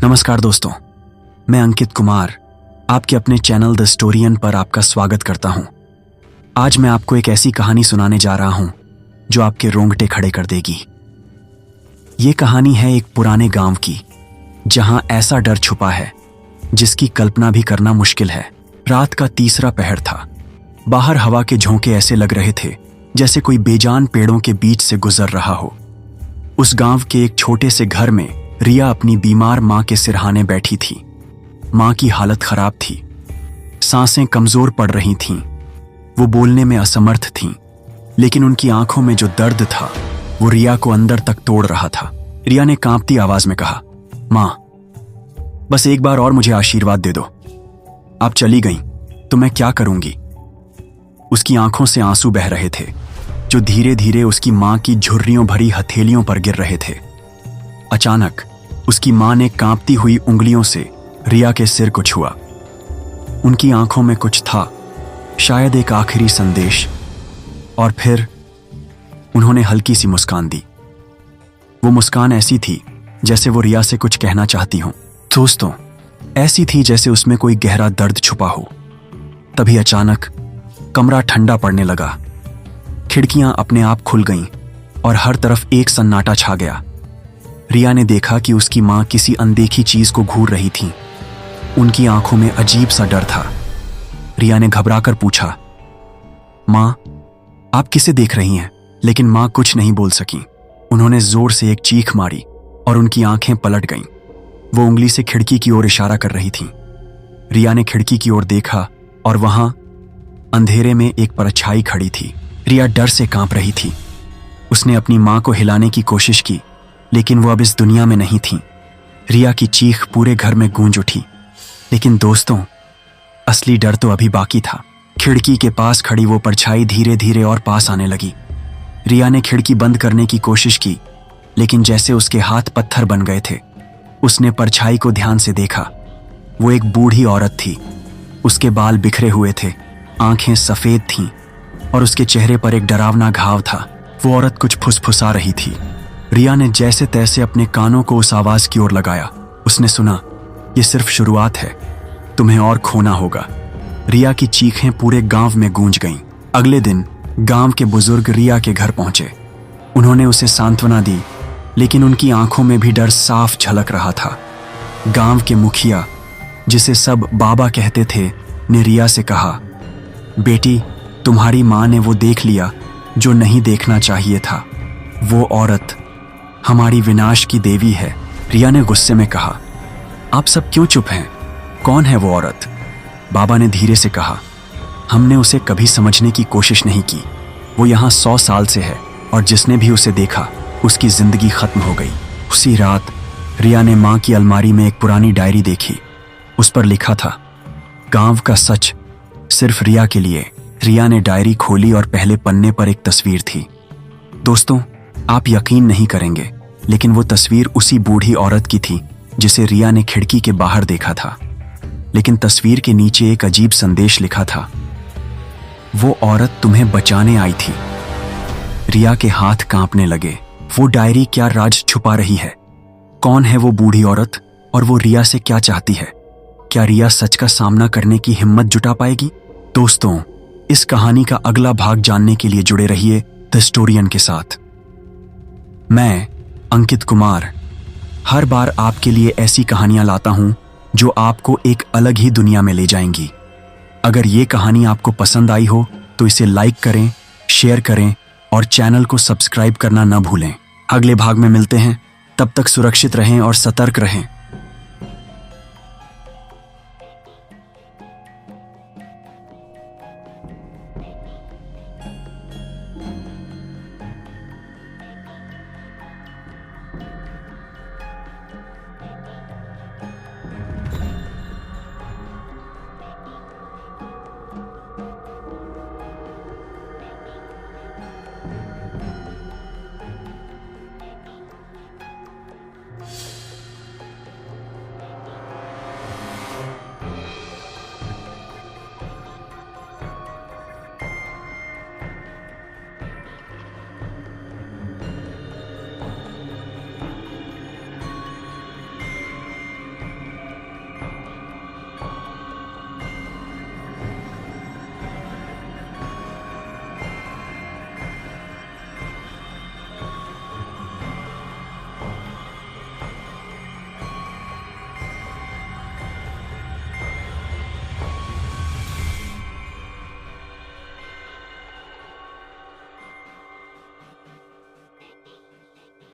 नमस्कार दोस्तों, मैं अंकित कुमार आपके अपने चैनल द स्टोरियन पर आपका स्वागत करता हूं। आज मैं आपको एक ऐसी कहानी सुनाने जा रहा हूं जो आपके रोंगटे खड़े कर देगी। ये कहानी है एक पुराने गांव की, जहां ऐसा डर छुपा है जिसकी कल्पना भी करना मुश्किल है। रात का तीसरा पहर था। बाहर हवा के झोंके ऐसे लग रहे थे जैसे कोई बेजान पेड़ों के बीच से गुजर रहा हो। उस गांव के एक छोटे से घर में रिया अपनी बीमार मां के सिरहाने बैठी थी। मां की हालत खराब थी, सांसें कमजोर पड़ रही थीं, वो बोलने में असमर्थ थीं, लेकिन उनकी आंखों में जो दर्द था वो रिया को अंदर तक तोड़ रहा था। रिया ने कांपती आवाज में कहा, मां, बस एक बार और मुझे आशीर्वाद दे दो। आप चली गईं तो मैं क्या करूंगी? उसकी आंखों से आंसू बह रहे थे जो धीरे धीरे उसकी मां की झुर्रियों भरी हथेलियों पर गिर रहे थे। अचानक उसकी मां ने कांपती हुई उंगलियों से रिया के सिर को छुआ। उनकी आंखों में कुछ था, शायद एक आखिरी संदेश, और फिर उन्होंने हल्की सी मुस्कान दी। वो मुस्कान ऐसी थी जैसे वो रिया से कुछ कहना चाहती हो। दोस्तों, ऐसी थी जैसे उसमें कोई गहरा दर्द छुपा हो। तभी अचानक कमरा ठंडा पड़ने लगा। खिड़कियां अपने आप खुल गईं और हर तरफ एक सन्नाटा छा गया। रिया ने देखा कि उसकी मां किसी अनदेखी चीज को घूर रही थी। उनकी आंखों में अजीब सा डर था। रिया ने घबराकर पूछा, मां, आप किसे देख रही हैं? लेकिन मां कुछ नहीं बोल सकी। उन्होंने जोर से एक चीख मारी और उनकी आंखें पलट गईं। वो उंगली से खिड़की की ओर इशारा कर रही थी। रिया ने खिड़की की ओर देखा और वहां अंधेरे में एक परछाई खड़ी थी। रिया डर से कांप रही थी। उसने अपनी मां को हिलाने की कोशिश की, लेकिन वो अब इस दुनिया में नहीं थी। रिया की चीख पूरे घर में गूंज उठी। लेकिन दोस्तों, असली डर तो अभी बाकी था। खिड़की के पास खड़ी वो परछाई धीरे धीरे और पास आने लगी। रिया ने खिड़की बंद करने की कोशिश की, लेकिन जैसे उसके हाथ पत्थर बन गए थे। उसने परछाई को ध्यान से देखा। वो एक बूढ़ी औरत थी। उसके बाल बिखरे हुए थे, आंखें सफेद थीं और उसके चेहरे पर एक डरावना घाव था। वो औरत कुछ फुसफुसा रही थी। रिया ने जैसे तैसे अपने कानों को उस आवाज की ओर लगाया। उसने सुना, ये सिर्फ शुरुआत है, तुम्हें और खोना होगा। रिया की चीखें पूरे गांव में गूंज गईं। अगले दिन गांव के बुजुर्ग रिया के घर पहुंचे। उन्होंने उसे सांत्वना दी, लेकिन उनकी आंखों में भी डर साफ झलक रहा था। गांव के मुखिया, जिसे सब बाबा कहते थे, ने रिया से कहा, बेटी, तुम्हारी मां ने वो देख लिया जो नहीं देखना चाहिए था। वो औरत हमारी विनाश की देवी है। रिया ने गुस्से में कहा, आप सब क्यों चुप हैं? कौन है वो औरत? बाबा ने धीरे से कहा, हमने उसे कभी समझने की कोशिश नहीं की। वो यहाँ 100 साल से है और जिसने भी उसे देखा उसकी जिंदगी खत्म हो गई। उसी रात रिया ने मां की अलमारी में एक पुरानी डायरी देखी। उस पर लिखा था, गांव का सच सिर्फ रिया के लिए। रिया ने डायरी खोली और पहले पन्ने पर एक तस्वीर थी। दोस्तों, आप यकीन नहीं करेंगे, लेकिन वो तस्वीर उसी बूढ़ी औरत की थी जिसे रिया ने खिड़की के बाहर देखा था। लेकिन तस्वीर के नीचे एक अजीब संदेश लिखा था, वो औरत तुम्हें बचाने आई थी। रिया के हाथ कांपने लगे। वो डायरी क्या राज छुपा रही है? कौन है वो बूढ़ी औरत और वो रिया से क्या चाहती है? क्या रिया सच का सामना करने की हिम्मत जुटा पाएगी? दोस्तों, इस कहानी का अगला भाग जानने के लिए जुड़े रहिए द स्टोरियन के साथ। मैं अंकित कुमार हर बार आपके लिए ऐसी कहानियां लाता हूं जो आपको एक अलग ही दुनिया में ले जाएंगी। अगर ये कहानी आपको पसंद आई हो तो इसे लाइक करें, शेयर करें और चैनल को सब्सक्राइब करना न भूलें। अगले भाग में मिलते हैं। तब तक सुरक्षित रहें और सतर्क रहें।